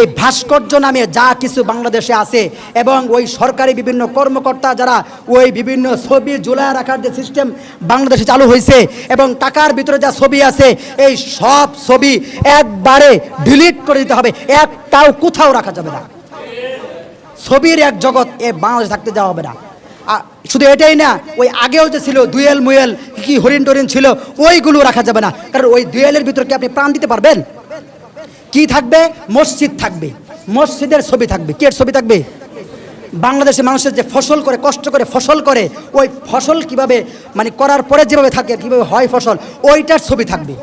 এই ভাস্কর্য নামে যা কিছু বাংলাদেশে আছে এবং ওই সরকারি বিভিন্ন কর্মকর্তা যারা ওই বিভিন্ন ছবি ঝুলায় রাখার যে সিস্টেম বাংলাদেশে চালু হয়েছে এবং টাকার ভিতরে যা ছবি আছে এই সব ছবি একবারে ডিলিট করে দিতে হবে, একটাও কোথাও রাখা যাবে না। ছবির এক জগৎ এ বাংলাদেশে থাকতে যাওয়া হবে না। শুধু এটাই না, ওই আগেও যে ছিল দুয়েল মুয়েল কি হরিণ টরিণ ছিল ওইগুলো রাখা যাবে না, কারণ ওই দুয়েলের ভিতরে কি আপনি প্রাণ দিতে পারবেন? কি থাকবে? মসজিদ থাকবে, মসজিদের ছবি থাকবে। কি এর ছবি থাকবে? বাংলাদেশের মানুষের যে ফসল করে, কষ্ট করে ফসল করে, ওই ফসল কিভাবে মানে করার পরে যেভাবে থাকে, কিভাবে হয় ফসল, ওইটার ছবি থাকবে।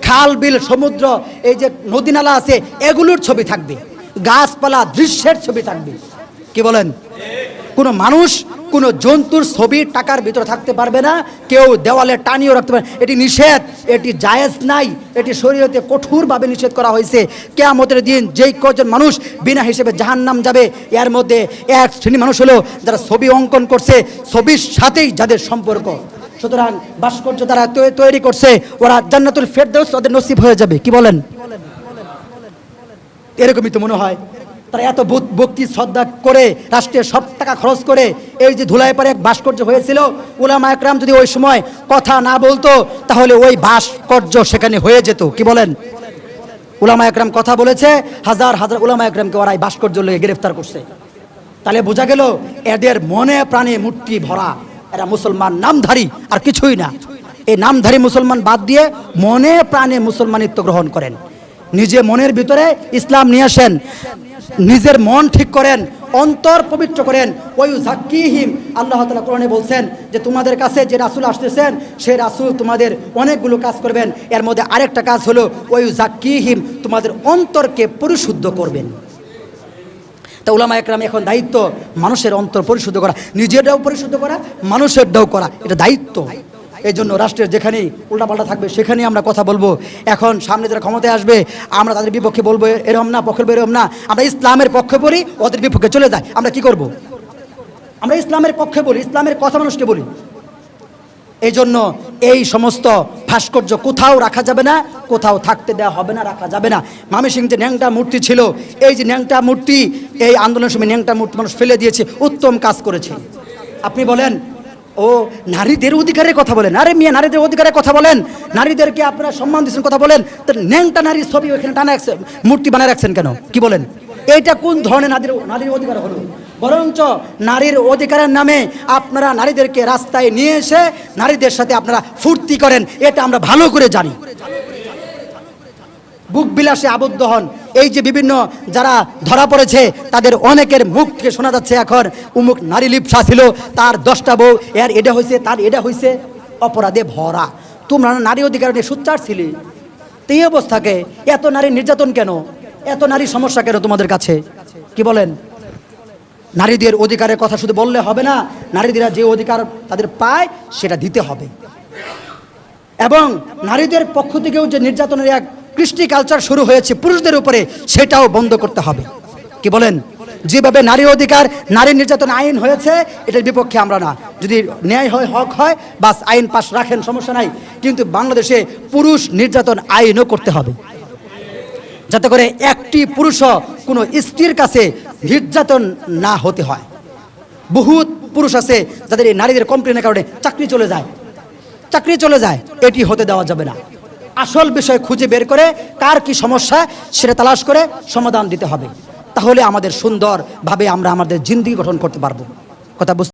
খাল বিল সমুদ্র এই যে নদী নালা আছে এগুলোর ছবি থাকবে, গাছপালা দৃশ্যের ছবি থাকবে। কি বলেন? কোনো মানুষ কোনো জন্তুর ছবি টাকার ভিতরে থাকতে পারবে না, কেউ দেওয়ালে টানিয়েও রাখতে পারবে। এটি নিষেধ, এটি জায়েজ নাই, এটি শরীয়তে কঠোরভাবে নিষেধ করা হয়েছে। কিয়ামতের দিন যেই কজন মানুষ বিনা হিসেবে জাহান্নাম যাবে এর মধ্যে এক শ্রেণী মানুষ হলো যারা ছবি অঙ্কন করছে, ছবির সাথেই যাদের সম্পর্ক। সুতরাং ভাস্কর্য যারা তৈরি করছে ওরা জান্নাতুল ফেরদাউস ওদের নসিব হয়ে যাবে। কি বলেন? এরকমই তো মনে হয়। তারা এত ভক্তি শ্রদ্ধা করে রাষ্ট্রের সব টাকা খরচ করে এই যে ধুলায় পারে এক ভাস্কর্য হয়েছিল, উলামা একরাম যদি ওই সময় কথা না বলতো তাহলে ওই ভাস্কর্য সেখানে হয়ে যেত। কি বলেন? উলামা একরাম কথা বলেছে, হাজার হাজার উলামা একরামকে ওরা এই ভাস্কর্য লেগে গ্রেফতার করছে। তাহলে বোঝা গেল এদের মনে প্রাণে মূর্তি ভরা, এরা মুসলমান নামধারী আর কিছুই না। এই নামধারী মুসলমান বাদ দিয়ে মনে প্রাণে মুসলমানিত্ব গ্রহণ করেন, নিজে মনের ভিতরে ইসলাম নিয়ে আসেন, নিজের মন ঠিক করেন, অন্তর পবিত্র করেন। ওই জাক্কিহিম, আল্লাহ তাআলা কোরআনে বলছেন যে তোমাদের কাছে যে রাসূল আসতেছেন সেই রাসূল তোমাদের অনেকগুলো কাজ করবেন, এর মধ্যে আরেকটা কাজ হলো ওই জাক্কিহিম, তোমাদের অন্তরকে পরিশুদ্ধ করবেন। তা উলামা একরাম এখন দায়িত্ব মানুষের অন্তর পরিশুদ্ধ করা, নিজেরটাও পরিশুদ্ধ করা, মানুষেরটাও করা, এটা দায়িত্ব। এই জন্য রাষ্ট্রের যেখানেই উল্টাপাল্টা থাকবে সেখানেই আমরা কথা বলবো। এখন সামনে যারা ক্ষমতায় আসবে আমরা তাদের বিপক্ষে বলবো এরকম না, পক্ষে বলবো এরকম না। আমরা ইসলামের পক্ষে বলি, ওদের বিপক্ষে চলে যায়, আমরা কি করব? আমরা ইসলামের পক্ষে বলি, ইসলামের কথা মানুষকে বলি। এই জন্য এই সমস্ত ভাস্কর্য কোথাও রাখা যাবে না, কোথাও থাকতে দেওয়া হবে না, রাখা যাবে না। ময়মনসিংহ যে ন্যাংটা মূর্তি ছিল, এই যে ন্যাংটা মূর্তি, এই আন্দোলনের সময় ন্যাংটা মূর্তি মানুষ ফেলে দিয়েছে, উত্তম কাজ করেছে। আপনি বলেন ও নারীদের অধিকারের কথা বলেন, আরে মিয়া নারীদের অধিকারের কথা বলেন, নারীদেরকে আপনারা সম্মান দিচ্ছেন কথা বলেন, তো ন্যাংটা নারীর ছবি ওইখানে টানা রাখছেন, মূর্তি বানায় রাখছেন কেন? কি বলেন? এইটা কোন ধরনের নারীর অধিকার হলো? বরঞ্চ নারীর অধিকারের নামে আপনারা নারীদেরকে রাস্তায় নিয়ে এসে নারীদের সাথে আপনারা ফুর্তি করেন, এটা আমরা ভালো করে জানি। বুক বিলাসে আবদ্ধ হন। এই যে বিভিন্ন যারা ধরা পড়েছে তাদের অনেকের মুখ থেকে শোনা যাচ্ছে এখন উমুক নারী লিপ্সা ছিল, তার 10টা বউ, এর এটা হয়েছে, তার এটা হয়েছে, অপরাধে ভরা। তোমরা নারী অধিকার নিয়ে সোচ্চার ছিলে, তো এই অবস্থাকে এত নারী নির্যাতন কেন, এত নারী সমস্যা কেন তোমাদের কাছে? কি বলেন? নারীদের অধিকারের কথা শুধু বললে হবে না, নারীরা যে অধিকার তাদের পায় সেটা দিতে হবে। এবং নারীদের পক্ষ থেকেও যে নির্যাতনের এক কৃষ্টি কালচার শুরু হয়েছে পুরুষদের উপরে, সেটাও বন্ধ করতে হবে। কি বলেন? যেভাবে নারী অধিকার, নারী নির্যাতন আইন হয়েছে এটার বিপক্ষে আমরা না। যদি ন্যায় হয়, হক হয়, বাস আইন পাশ রাখেন, সমস্যা নাই। কিন্তু বাংলাদেশে পুরুষ নির্যাতন আইনও করতে হবে, যাতে করে একটি পুরুষও কোনো স্ত্রীর কাছে নির্যাতন না হতে হয়। বহুত পুরুষ আছে যাদের এই নারীদের কমপ্লেনের কারণে চাকরি চলে যায়, এটি হতে দেওয়া যাবে না। আসল বিষয় খুঁজে বের করে কার কি সমস্যা সেটা তালাশ করে সমাধান দিতে হবে, তাহলে আমাদের সুন্দরভাবে আমরা আমাদের জিন্দেগি গঠন করতে পারবো। কথা